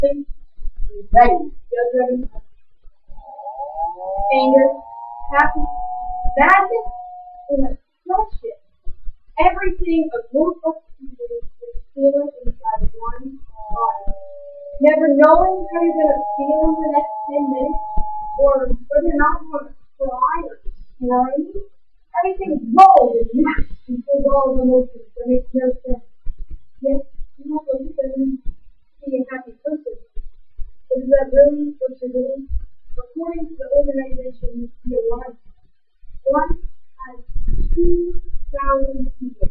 something? You're ready. Just ready. Anger, happy, sadness, and depression. Everything a group of people is feeling inside one body. Never knowing how you're going to feel in the next 10 minutes, or whether or not you're going to cry or scream. Everything's rolled and mashed and full of emotions that makes no sense. Yes, you might believe that you be a happy person. But is that really what you're doing? According to the organization Your Life, one has 2,000 people.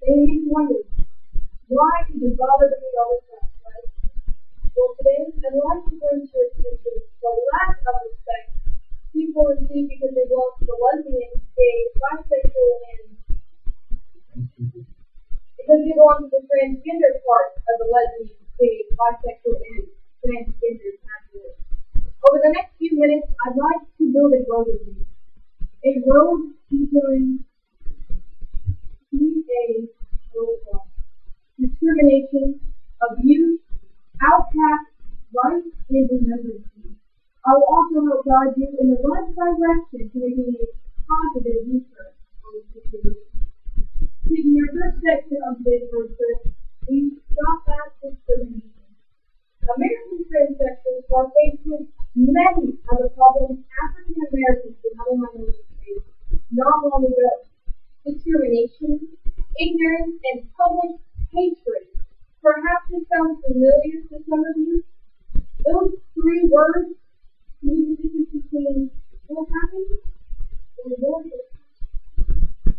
They may be wondering, why do you bother to be all the time, right? Well, today, I'd like to bring to your attention the lack of respect people receive because they belong to the lesbian, gay, bisexual, and because they belong to the transgender part of the lesbian, gay, bisexual, and transgender category. Over the next few minutes, I'd like to build a road with you. A road detailing R.O.A.D. Discrimination, abuse, outcast, rights, and remembrance. I will also help guide you in the right direction to making a positive return on the situation. Taking your first section of today's road trip, we stop at discrimination. American transsexuals are faced with many of the problems African Americans and other minorities face not long ago. Discrimination, ignorance, and public hatred. Perhaps it sounds familiar to some of you. Those three words mean the difference between what happened and what happened.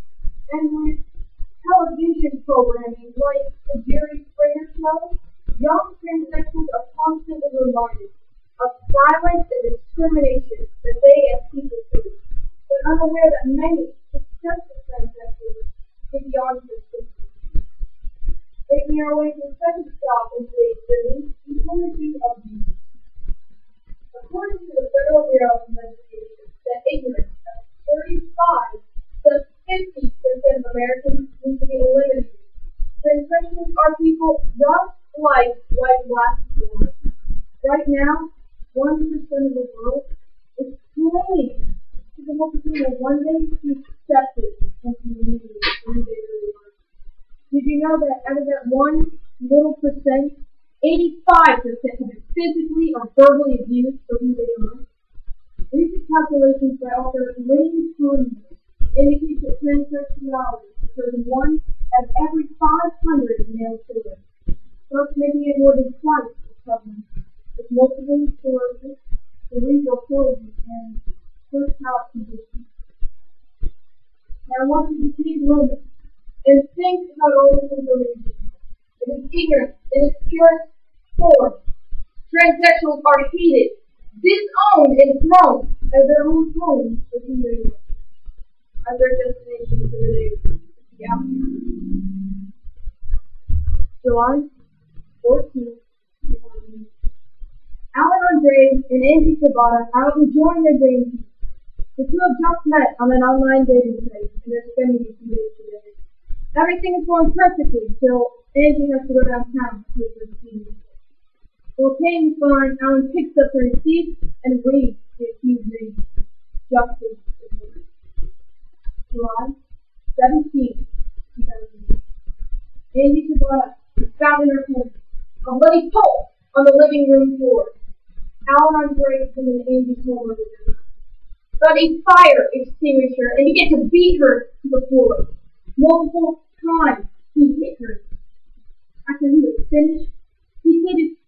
And with television programming like the Jerry Springer Show, young transsexuals are constantly reminded of violence and discrimination that they as people face, but unaware that many successful transsexuals can be beyond this system. Making our way to the second stop in today's journey, we come to abuse. According to the Federal Bureau of Investigation, that ignorance of 35 to 50% of Americans need to be eliminated. Transsexuals are people just like white black people. Right now, 1% of the world is playing to the hope of one day to be accepted and community one day really life. Did you know that out of that 1 little percent, 85% have been physically or verbally abused for who they are? Recent calculations by author Lynn Coleman indicate that transsexuality occurs in 1 out of every 500 male children, thus making it more than twice as prevalent with multiple sclerosis, cerebral palsy, and first palate conditions. Now I want you to take a moment and think about all this information. It is ignorant in its purest form. Transsexuals are hated, disowned, and thrown as their own homes for who they are, as their destination for the day. Yeah. July 14th, 2000. Alan Andre and Angie Sabata are out enjoying their dating. The two have just met on an online dating site, and they're spending a few days together. Everything is going perfectly until Angie has to go downtown to her receipt. While paying the fine, Alan picks up her receipt and reads the accused name. Justice is ordered. July 17th, 2000. Angie Sabata is found in her home, a bloody pulp on the living room floor. Alan Andre is in Angie's home over there. Got a fire extinguisher and began to beat her to the floor. Multiple times he hit her. After he was finished, he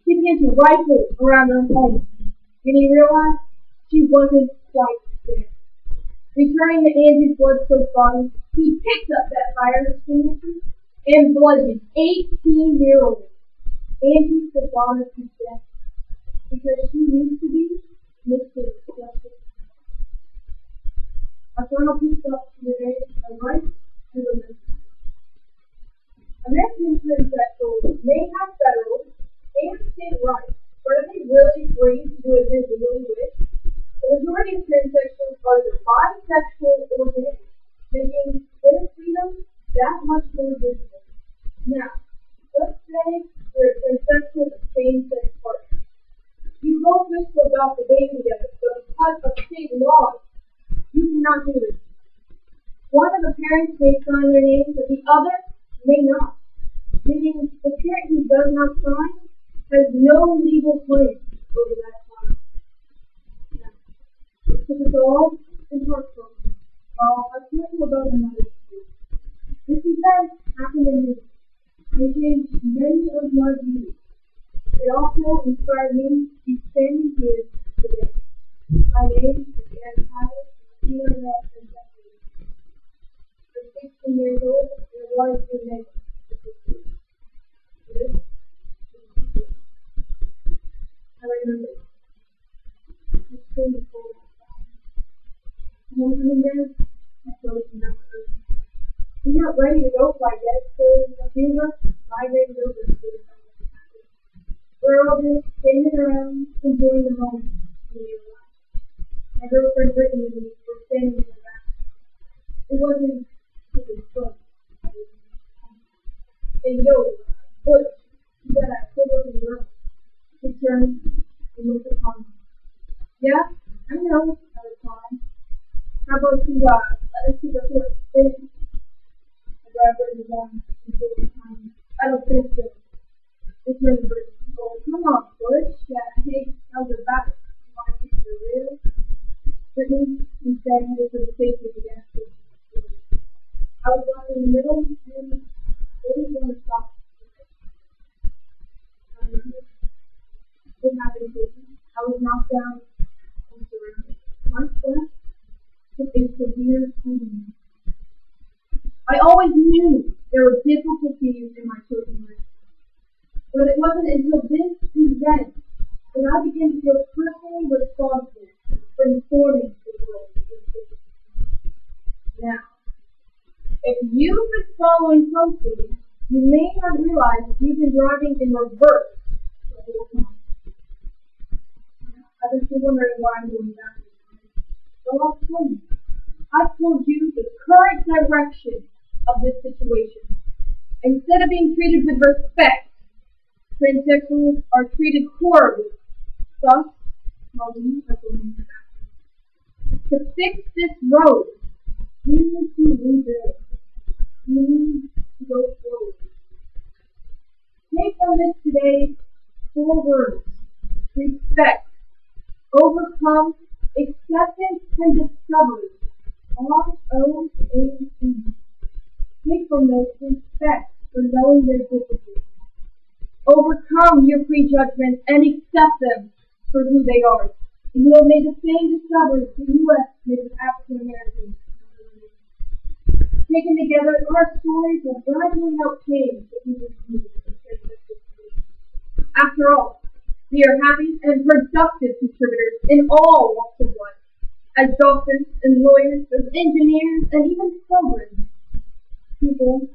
began to rifle around her home, and he realized she wasn't quite there. Returning to Angie's blood-soaked body, he picked up that fire extinguisher and bludgeoned 18-year-old Angie Sabata to death because she used to be Mr. Justice. Our final piece up today is a right to remember. American transsexuals may have federal and state rights, but are they really free to do as they really wish? The majority of transsexuals are either bisexual or gay, making their freedom that much more difficult. Now, let's say you're a transsexual adopt a baby together, but because of state laws, you cannot do this. One of the parents may sign their name, but the other may not. Meaning the parent who does not sign has no legal claim over that child. Now, it took us all in heartbroken. I'll tell you about another story. This event happened in me. It changed many of my views. It also inspired me to be standing here today. My name is Ann Tyler, female male executive. I'm 16 years old and I wanted to make this. I remember it's been before homecoming day, I closed the number early. We weren't ready to go quite yet, so a few of us migrated over to the campus. We're all just standing around, enjoying the moment when we arrived. My girlfriend Brittany and me were standing in the back. It wasn't really fun. Hey, yo, Butch, you got a good-looking girl. She turned and looked upon me. Yeah, I know, I replied. How about you, let us see the horse spin? I grabbed Brittany's arm and pulled her behind me. I don't think so. Returned Brittany. Oh, come on, Butch. Yeah, hey, how's your back? You want to keep the real? Brittany instead headed to the safety of the gas station. I was down in the middle and they didn't want to stop. What happened to me? I was knocked down and surrounded. My flesh took a severe beating. I always knew there were difficulties in my chosen life. But it wasn't until this event that I began to feel personally responsible for informing the world. Now, if you've been following closely, you may not realize that you've been driving in reverse the whole time. I've been still wondering why I'm doing that. Well, I'll tell you. I've told you the current direction of this situation. Instead of being treated with respect, transsexuals are treated horribly. Thus, we are going back. To fix this road, we need to rebuild. We need to go forward. Take on this today 4 words: respect, overcome, acceptance, and discovery. R.O.A.D. Take from this respect for knowing their differences. Overcome your prejudgments and accept them for who they are. And you have made the same discoveries the U.S. made with African Americans. Taken together, our stories will gradually help change the people's views of transsexuality. After all, we are happy and productive contributors in all walks of life, as doctors and lawyers, as engineers, and even programmers. People